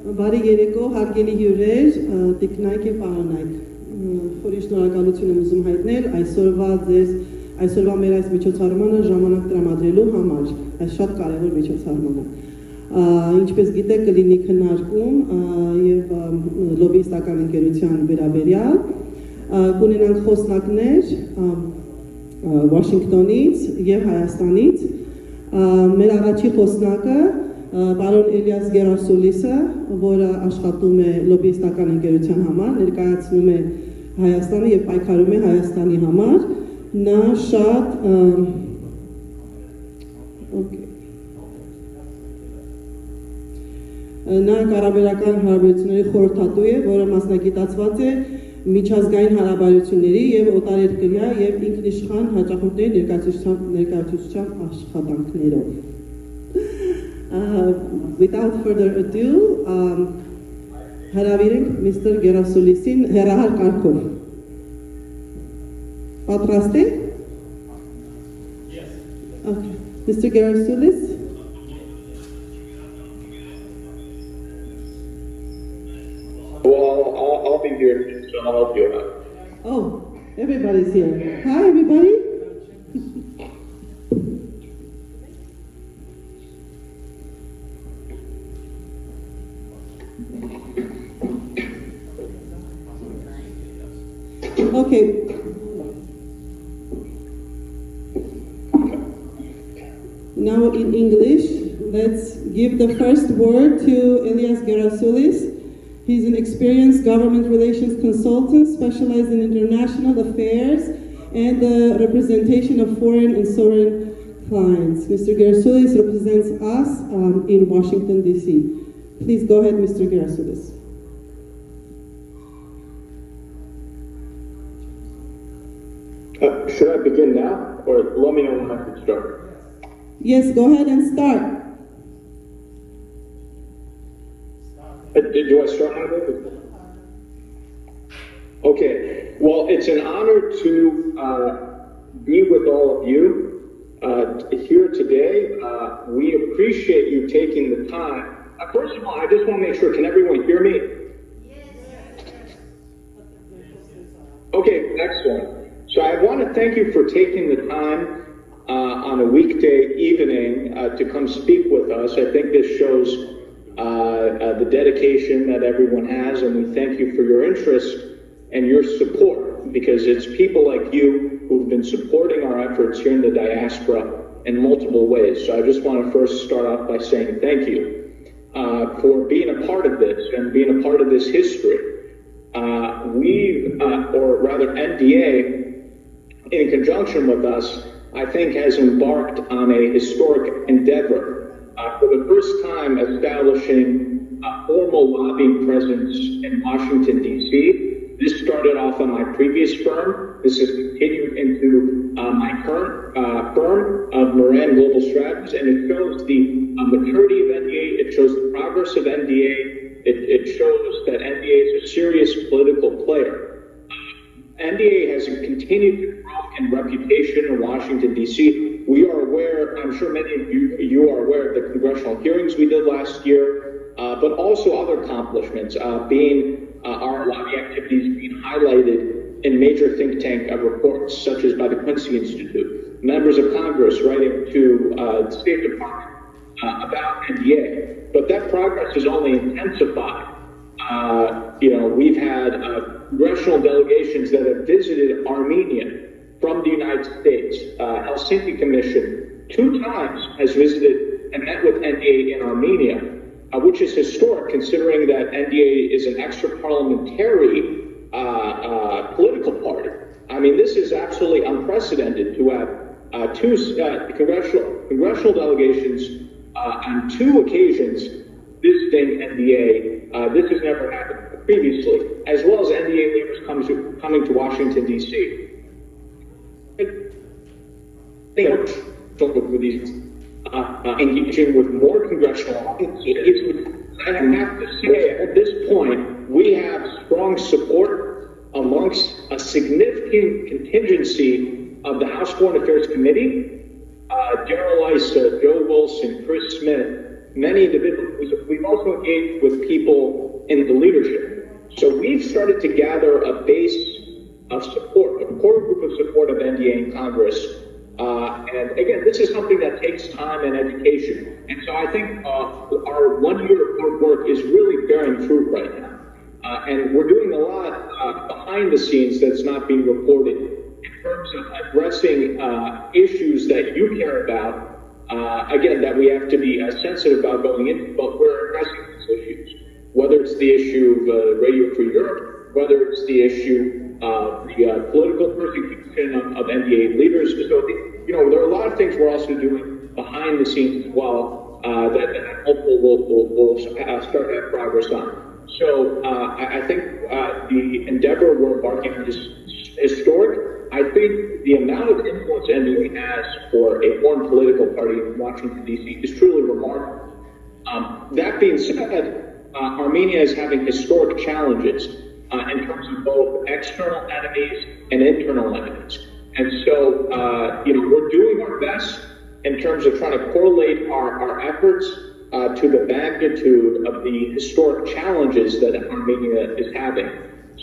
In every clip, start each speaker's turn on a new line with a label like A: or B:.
A: Բարի երեկո, հարգելի հյուրեր, տիկնայք եւ պարոնայք։ Խորի շնորհակալություն եմ ուզում հայտնել այսօրվա մեր այս միջոցառմանը ժամանակ տրամադրելու համար։ Այս շատ կարևոր միջոցառման է։ Ինչպես գիտեք, կլինի քննարկում եւ լոբբիստական ընկերության վերաբերյալ։ Կունենանք խոսնակներ Վաշինգտոնից եւ Հայաստանից։ Մեր առաջի խոսնակը Պարոն Էլիաս Գերասուլիսը, որը աշխատում է լոբբիստական ընկերության համար, ներկայացնում է Հայաստանը եւ պայքարում է Հայաստանի համար, նա շատ նա կառավարական հարաբերությունների խորհրդատու է, որը մասնագիտացված է միջազգային հարաբերությունների եւ օտարերկրյա եւ ինքնիշխան հաճախորդների ներկայացուցչության աշխատանքներով։ Without further ado, հրավիրենք Mr. Գերասուլիսին հեռահար կարգով։ Պատրաստ եք? Yes. Okay. Mr. Gerasulis?
B: Well, I'll be here, so I'll help you out.
A: Oh, everybody's here. Hi, everybody. Okay. Now in English, let's give the first word to Elias Gerasulis. He's an experienced government relations consultant specialized in international affairs and the representation of foreign and sovereign clients. Mr. Gerasulis represents us in Washington, D.C. Please go ahead, Mr. Gerasulis.
B: Should I begin now, or let me know when I can start?
A: Yes, go ahead and start.
B: Do I start now? Okay. Well, it's an honor to be with all of you here today. We appreciate you taking the time. First of all, I just want to make sure, can everyone hear me? Yes. Okay, excellent. So I want to thank you for taking the time on a weekday evening to come speak with us. I think this shows the dedication that everyone has, and we thank you for your interest and your support, because it's people like you who've been supporting our efforts here in the diaspora in multiple ways. So I just want to first start off by saying thank you for being a part of this and being a part of this history. Or rather NDA, in conjunction with us, I think has embarked on a historic endeavor. For the first time establishing a formal lobbying presence in Washington, D.C. This started off on my previous firm. This has continued into my current firm of Moran Global Strategies, and it shows the maturity of NDA, it shows the progress of NDA, it shows that NDA is a serious political player. NDA has continued to grow in reputation in Washington, D.C. We are aware, I'm sure many of you are aware of the congressional hearings we did last year, but also other accomplishments, our lobby activities being highlighted in major think tank reports, such as by the Quincy Institute, members of Congress writing to the State Department about NDA. But that progress has only intensified. We've had congressional delegations that have visited Armenia from the United States. Helsinki Commission 2 times has visited and met with NDA in Armenia, which is historic considering that NDA is an extra-parliamentary political party. I mean, this is absolutely unprecedented to have 2 congressional delegations on 2 occasions visiting NDA. This has never happened previously, as well as NDA leaders coming to Washington, D.C. With these engaging with more congressional engagement. And I have to say, at this point, we have strong support amongst a significant contingency of the House Foreign Affairs Committee. Darrell Issa, Joe Wilson, Chris Smith, many individuals. We've also engaged with people in the leadership. So we've started to gather a base of support, a core group of support of NDA in Congress. And again, this is something that takes time and education. And so I think our 1 year of hard work is really bearing fruit right now. And we're doing a lot behind the scenes that's not being reported in terms of addressing issues that you care about. Again, that we have to be sensitive about going into, but we're addressing these issues. Whether it's the issue of Radio Free Europe, whether it's the issue of the political persecution of NDA leaders. So, there are a lot of things we're also doing behind the scenes as well that hopefully we'll start to have progress on. So I think the endeavor we're embarking on is historic. I think the amount of influence NDA has for a foreign political party in Washington, D.C. is truly remarkable. That being said, Armenia is having historic challenges in terms of both external enemies and internal enemies. And so, we're doing our best in terms of trying to correlate our efforts to the magnitude of the historic challenges that Armenia is having.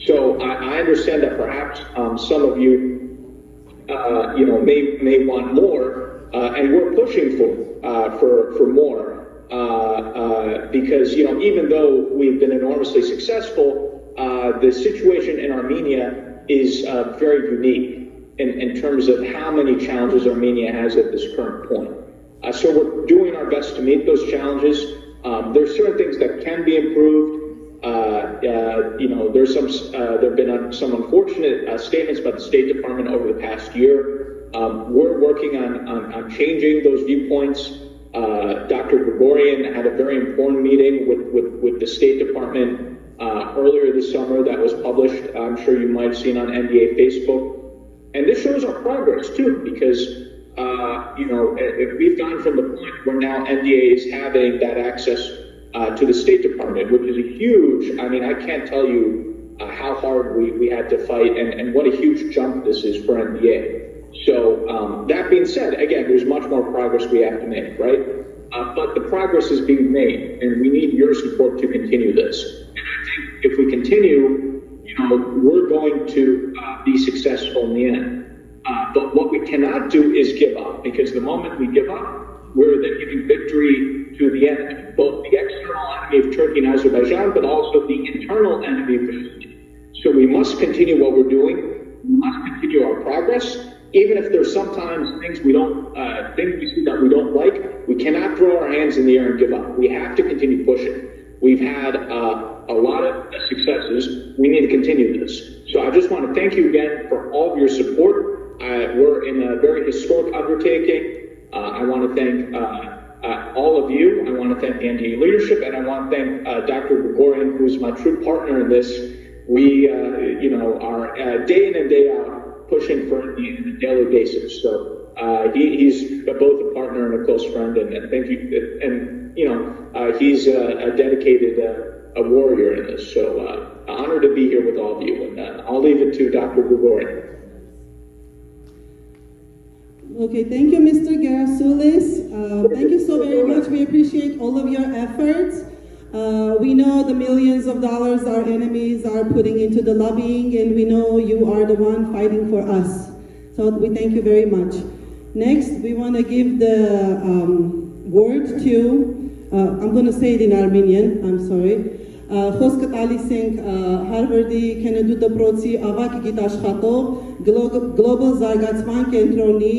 B: So I understand that perhaps some of you, may want more, and we're pushing for more, because even though we've been enormously successful, the situation in Armenia is very unique in terms of how many challenges Armenia has at this current point. So we're doing our best to meet those challenges. There's certain things that can be improved. There've been some unfortunate statements by the State Department over the past year. We're working on changing those viewpoints. Dr. Grigoryan had a very important meeting with the State Department earlier this summer that was published. I'm sure you might have seen on NDA Facebook. And this shows our progress too, because if we've gone from the point where now NDA is having that access to the State Department, which is a huge, I can't tell you how hard we had to fight and what a huge jump this is for NDA. So that being said, again, there's much more progress we have to make, right? But the progress is being made, and we need your support to continue this. And I think if we continue, we're going to be successful in the end. But what we cannot do is give up, because the moment we give up, we're then giving victory to the enemy, both the external enemy of Turkey and Azerbaijan, but also the internal enemy of Turkey. So we must continue what we're doing. We must continue our progress, even if there's sometimes things we see that we don't like. We cannot throw our hands in the air and give up. We have to continue pushing. We've had a lot of successes. We need to continue this. So I just want to thank you again for all of your support. We're in a very historic undertaking. I want to thank all of you. I want to thank the NDA leadership, and I want to thank Dr. Grigoryan, who's my true partner in this. We, are day in and day out pushing for it on a daily basis. So he's both a partner and a close friend, and thank you. And he's a dedicated a warrior in this. So honored to be here with all of you, and I'll leave it to Dr. Grigoryan.
A: Okay, thank you, Mr. Gerasoulis. Thank you so very much. We appreciate all of your efforts. We know the millions of dollars our enemies are putting into the lobbying, and we know you are the one fighting for us. So we thank you very much. Next, we want to give the word to, I'm going to say it in Armenian, I'm sorry. Խոսքը տալիս ենք Harvard-ի Kennedy դպրոցի ավագ գիտաշխատող Global զարգացման կենտրոնի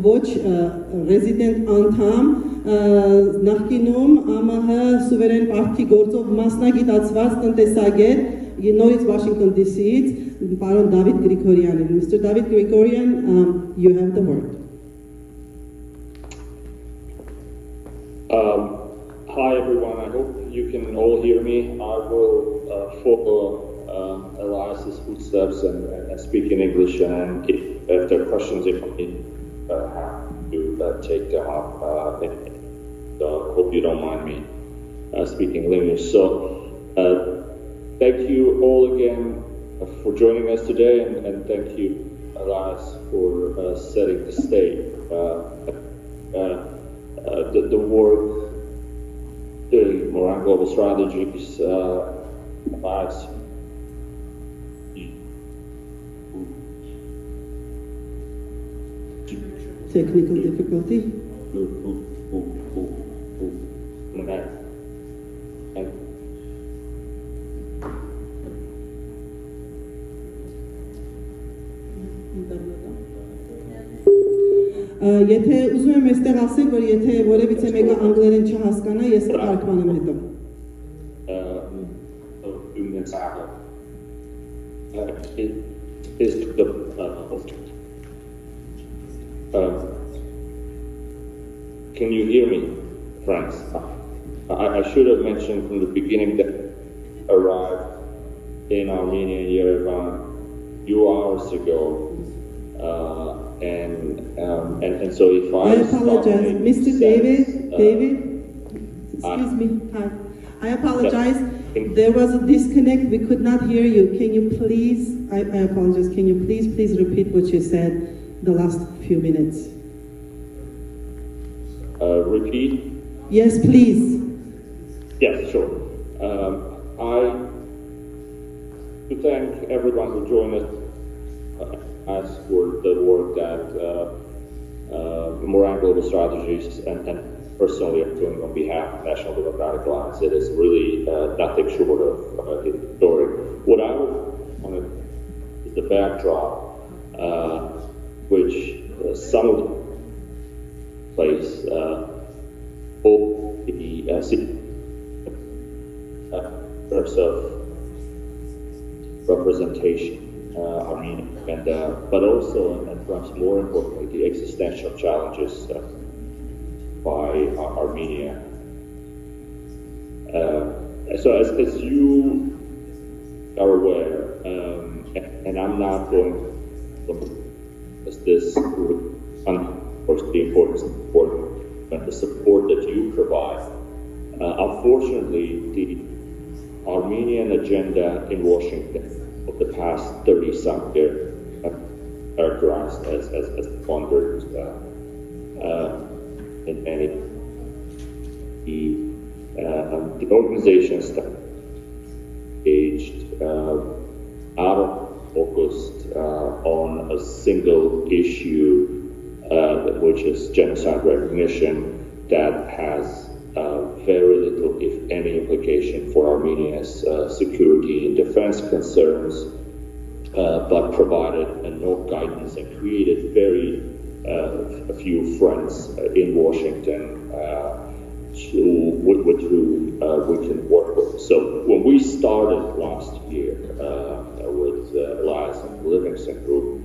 A: ոչ ռեզիդենտ անդամ նախկինում ԱՄՀ սուվերեն պարտքի գործով մասնագիտացված տնտեսագետ նորից Washington DC-ից պարոն Դավիթ Գրիգորյանին. Mr. David Grigoryan, you have the word.
C: Hi everyone, I hope you can all hear me. I will follow Elias's footsteps and speak in English, and if there are questions, if I have to take them up, so hope you don't mind me speaking English. So thank you all again for joining us today, and thank you, Elias, for setting the stage. the work, the Moran Global Strategies, allows
A: Technical difficulty. Եթե ուզում եմ այստեղ ասել, որ եթե որևիցե մեկը անգլերեն չհասկանա, ես կարգմանեմ հետո։
C: Can you hear me, friends? I should have mentioned from the beginning that I arrived in Armenia, Yerevan, a few hours ago. And so if
A: I apologize, Mr. David, excuse me, hi. I apologize. There was a disconnect. We could not hear you. Can you please, I apologize, can you please repeat what you said the last few minutes?
C: Repeat?
A: Yes, please.
C: Yes, sure. I to thank everyone who joined us for the work that Moran Global Strategies and personally I'm doing on behalf of National Democratic Alliance. It is really nothing short of historic. What I wanted is the backdrop, which some of the place both the terms of representation, but also, and perhaps more importantly, the existential challenges by Armenia. So as you are aware, and I'm not going to as this of the importance of support, but the support that you provide. Unfortunately, the Armenian agenda in Washington of the past 30-some years characterized as plundered in many the organizations that engaged out of focused on a single issue, which is genocide recognition, that has very little, if any, implication for Armenia's security and defense concerns, but provided no guidance and created a few friends in Washington with whom we can work with. So when we started last year with Elias and the Livingston Group,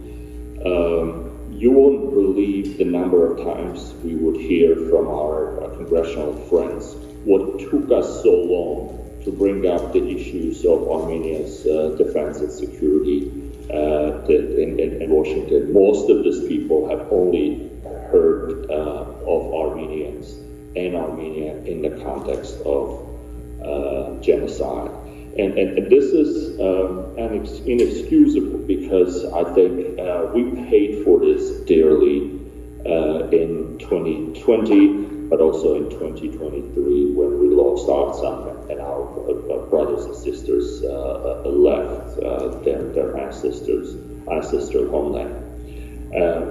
C: you won't believe the number of times we would hear from our congressional friends what took us so long to bring up the issues of Armenia's defense and security in Washington. Most of these people have only heard of Armenians and Armenia in the context of genocide. And this is inexcusable, because I think we paid for this dearly in 2020, but also in 2023 when we lost our son and our brothers and sisters left their ancestral homeland.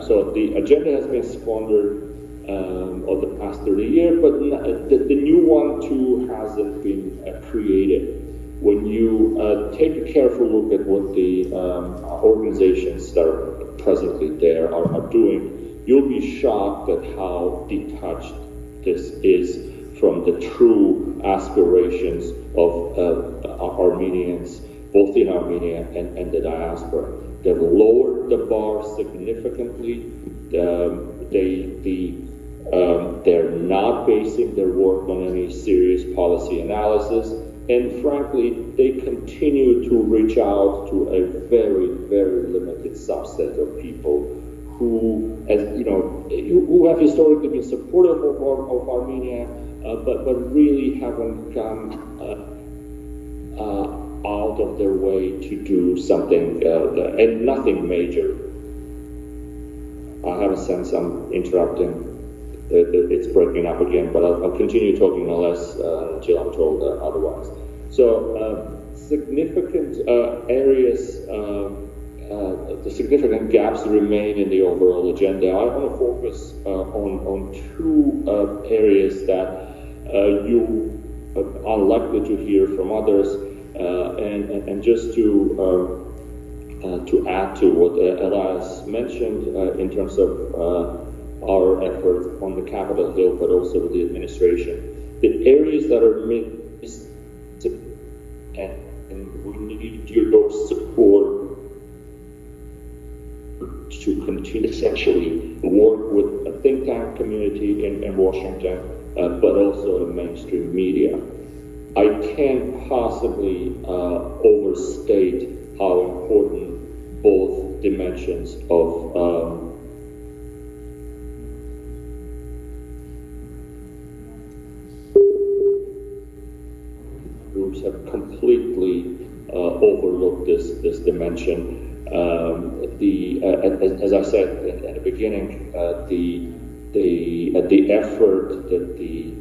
C: So the agenda has been squandered over the past 30 years, but the new one too hasn't been created. When you take a careful look at what the organizations that are presently there are doing, you'll be shocked at how detached this is from the true aspirations of Armenians, both in Armenia and the diaspora. They've lowered the bar significantly. They're not basing their work on any serious policy analysis. And frankly, they continue to reach out to a very, very limited subset of people who, as you know, who have historically been supportive of Armenia, but really haven't gone out of their way to do something, and nothing major. I have a sense I'm interrupting. it's breaking up again, but I'll continue talking unless until I'm told otherwise. So significant areas, the significant gaps remain in the overall agenda. I want to focus on two areas that you are unlikely to hear from others, and just to add to what Elias mentioned in terms of our efforts on the Capitol Hill, but also with the administration, the areas that are missed, and we need your support to continue essentially work with a think tank community in Washington, but also the mainstream media. I can't possibly overstate how important both dimensions of groups have completely overlooked this dimension. As I said at the beginning, the effort that the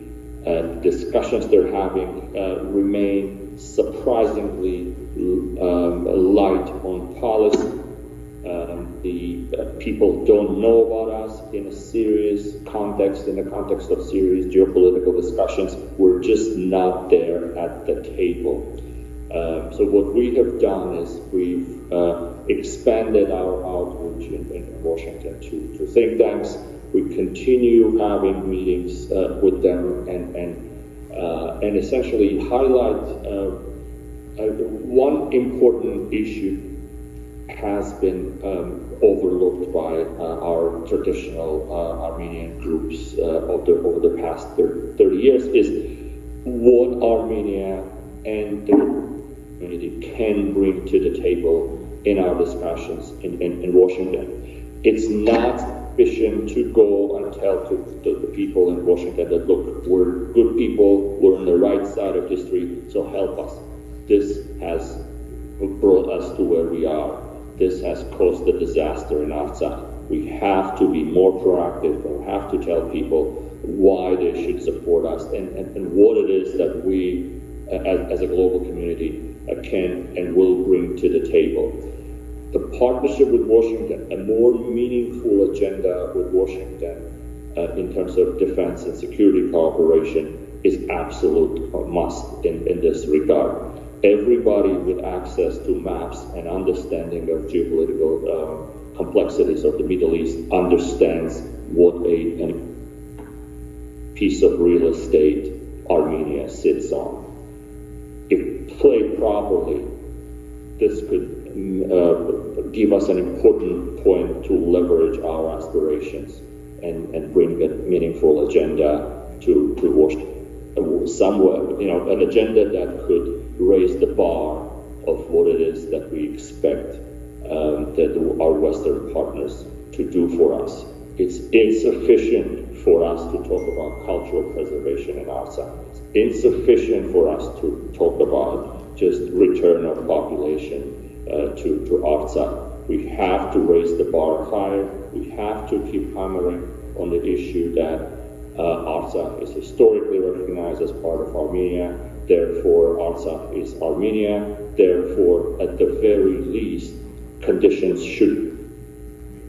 C: discussions they're having remain surprisingly light on policy. The people don't know about us in a serious context, in the context of serious geopolitical discussions. We're just not there at the table. So what we have done is we've expanded our outreach in Washington to think tanks. We continue having meetings with them and essentially highlight one important issue has been overlooked by our traditional Armenian groups over the past 30 years is what Armenia and the community can bring to the table in our discussions in Washington. It's not sufficient to go and tell to the people in Washington that, look, we're good people, we're on the right side of history, so help us. This has brought us to where we are. This has caused a disaster in Artsakh. We have to be more proactive. We have to tell people why they should support us and what it is that we, as a global community, can and will bring to the table. The partnership with Washington, a more meaningful agenda with Washington in terms of defense and security cooperation is absolute must in this regard. Everybody with access to maps and understanding of geopolitical complexities of the Middle East understands what a piece of real estate Armenia sits on. If played properly, this could give us an important point to leverage our aspirations and bring a meaningful agenda to Washington. Somewhere, an agenda that could raise the bar of what it is that we expect that our Western partners to do for us. It's insufficient for us to talk about cultural preservation in Artsakh. It's insufficient for us to talk about just return of population to Artsakh. We have to raise the bar higher. We have to keep hammering on the issue that Artsakh is historically recognized as part of Armenia. Therefore, Artsakh is Armenia. Therefore, at the very least, conditions should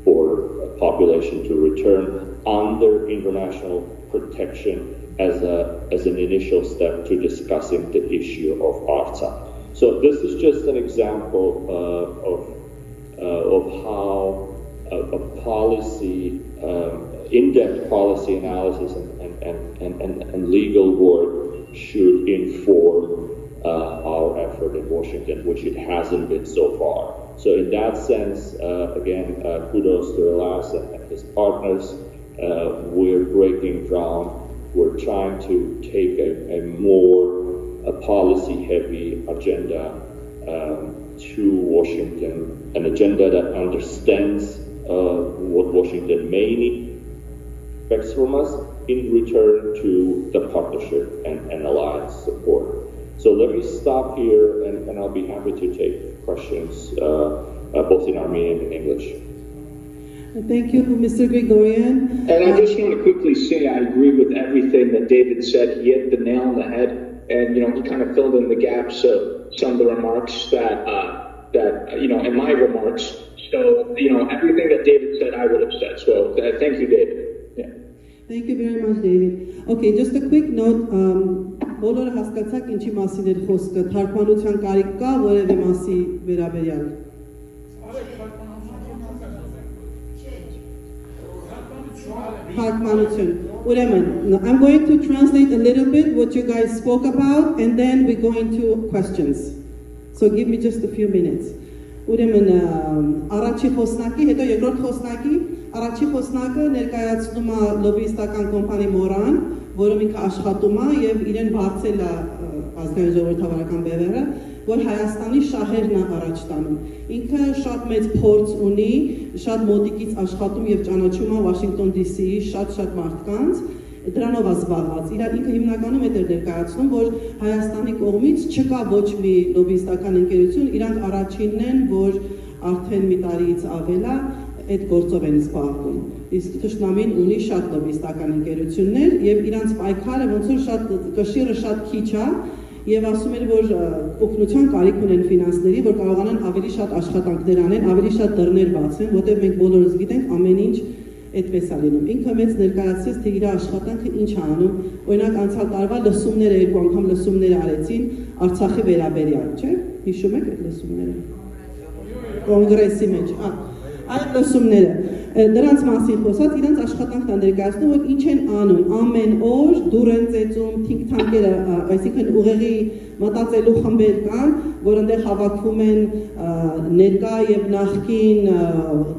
C: for population to return under international protection as an initial step to discussing the issue of Artsakh. So this is just an example of how a policy, in-depth policy analysis and legal work should inform our effort in Washington, which it hasn't been so far. So in that sense, again, kudos to Elias and his partners. We're breaking ground. We're trying to take a more policy-heavy agenda to Washington, an agenda that understands what Washington may need, expects from us in return to the partnership and alliance support. So let me stop here, and I'll be happy to take questions both in Armenian and English.
A: Thank you, Mr. Grigoryan.
B: And I just want to quickly say I agree with everything that David said. He hit the nail on the head, and he kind of filled in the gaps of some of the remarks that in my remarks. So everything that David said, I would have said. So thank you, David. Yeah.
A: Thank you very much, David. Okay, just a quick note. Բոլորը հասկացաք ինչի մասին էր խոսքը, թարգմանության կարիք կա որևէ մասի վերաբերյալ։ Թարգմանություն։ Ուրեմն, I'm going to translate a little bit what you guys spoke about and then we go into questions. So give me just a few minutes. Ուրեմն, առաջի խոսնակի, հետո երկրորդ խոսնակի, առաջի խոսնակը ներկայացնում է լոբբիստական կոմպանի Մորան, որը ինքը աշխատում է եւ իրեն բարձել է ազգային ժողովրդավարական բևերը, որ Հայաստանի շահերն է առաջ տանում։ Ինքը շատ մեծ փորձ ունի, շատ մոտիկից աշխատում եւ ճանաչում է Վաշինգտոն DC-ի շատ մարդկանց, դրանով է զբաղված։ Ինքը հիմնականում է ներկայացնում, որ Հայաստանի կողմից չկա ոչ մի լոբբիստական ընկերություն, իրանք առաջինն են, որ արդեն մի տարիից ավել է այդ գործով են զբաղվում։ Իսկ Թշնամին ունի շատ լոբբիստական ընկերություններ եւ իրանց պայքարը ոնց որ շատ կշիռը շատ քիչ է եւ ասում էր որ օգնության կարիք ունեն ֆինանսների, որ կարողանան ավելի շատ աշխատանքներ անեն, ավելի շատ դռներ բացեն, որտեղ մենք բոլորս գիտենք ամեն ինչ այդպես է լինում։ Ինքը մեծ ներկայացրեց թե իր աշխատանքը ինչ է անում։ Օրինակ անցյալ տարվա լսումները երկու անգամ լսումներ արեցին Արցախի վերաբերյալ, չէ՞։ Հիշում եք այդ լսումները։ Կոնգրեսի մեջ, այդ լսումները դրանց մասին խոսած իրենց աշխատանքն է ներկայացնում որ ինչ են անում ամեն օր դուր են ծեծում think tank-երը, այսինքն ուղեղի մտածելու խմբեր կան, որ այնտեղ հավաքվում են ներկա եւ նախկին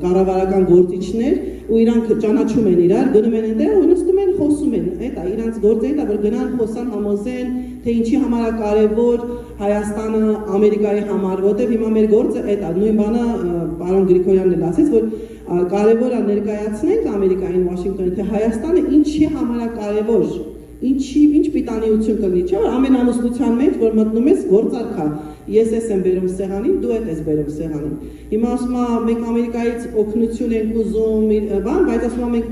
A: կառավարական գործիչներ ու իրանք ճանաչում են իրար, գնում են այնտեղ ու նստում են խոսում են, այդ է իրանք գործը այդ է որ գնան խոսան համոզեն թե ինչի համար է կարևոր Հայաստանը Ամերիկայի համար, որտեղ հիմա մեր գործը այդ է, նույն բանը պարոն Գրիգորյանն էլ ասեց, որ կարևոր է ներկայացնենք Ամերիկային Վաշինգտոնին, թե Հայաստանը ինչի համար է կարևոր, ինչ պիտանիություն կլինի, չէ՞ որ ամեն ամուսնության մեջ, որ մտնում ես գործարք է, ես եմ բերում սեղանին, դու ես բերում սեղանին։ Հիմա ասում եմ մենք Ամերիկայից օգնություն ենք ուզում, բայց ասում եմ մենք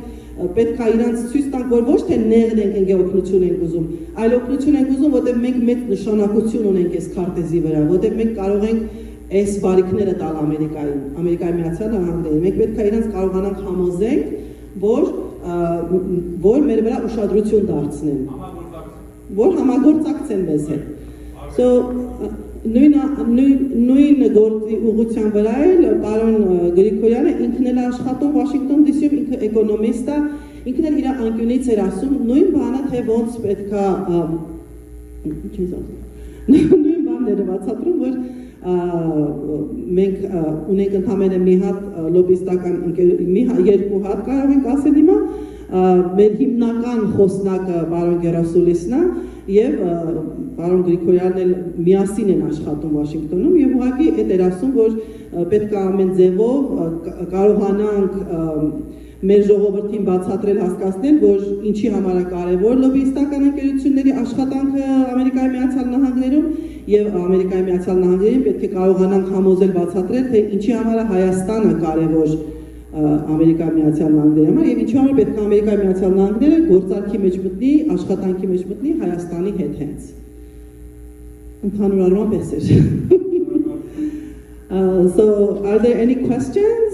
A: պետք է իրանց ցույց տանք, որ ոչ թե նեղն ենք ընկե օգնություն ենք ուզում, այլ օգնություն ենք ուզում, որտեղ մենք մեծ նշանակություն ունենք այս քարտեզի վրա, որտեղ մենք կարող ենք այս բարիքները տալ Ամերիկային, Ամերիկայի Միացյալ Նահանգներին։ Մենք պետք է իրանց կարողանանք համոզենք, որ մեր վրա ուշադրություն դարձնեն, որ համագործակցեն մեզ հետ։ So նույն գործի ուղղության վրա էլ պարոն Գրիգորյանը ինքն էլ աշխատում Վաշինգտոն DC-ում, ինքը էկոնոմիստ է, ինքն էլ իր անկյունից էր ասում նույն բանը, թե ոնց պետք է նույն բանն էր բացատրում, որ մենք ունենք ընդհանրապես մի հատ լոբբիստական երկու հատ կարող ենք ասել հիմա, մեր հիմնական խոսնակը պարոն Գերասուլիսն է եւ պարոն Գրիգորյանն էլ միասին են աշխատում Վաշինգտոնում եւ ուղղակի այդ էր ասում, որ պետք է ամեն ձևով կարողանանք մեր ժողովրդին բացատրել, հասկացնել, որ ինչի համար է կարևոր լոբբիստական ընկերությունների աշխատանքը Ամերիկայի Միացյալ Նահանգներում եւ Ամերիկայի Միացյալ Նահանգներին պետք է կարողանանք համոզել, բացատրել, թե ինչի համար է Հայաստանը կարևոր Ամերիկայի Միացյալ Նահանգների համար եւ ինչի համար պետք է Ամերիկայի Միացյալ Նահանգները գործարքի մեջ մտնի, աշխատանքի մեջ մտնի Հայաստանի հետ հենց։ Ընդհանուր առմամբ էս էր։ So are there any questions?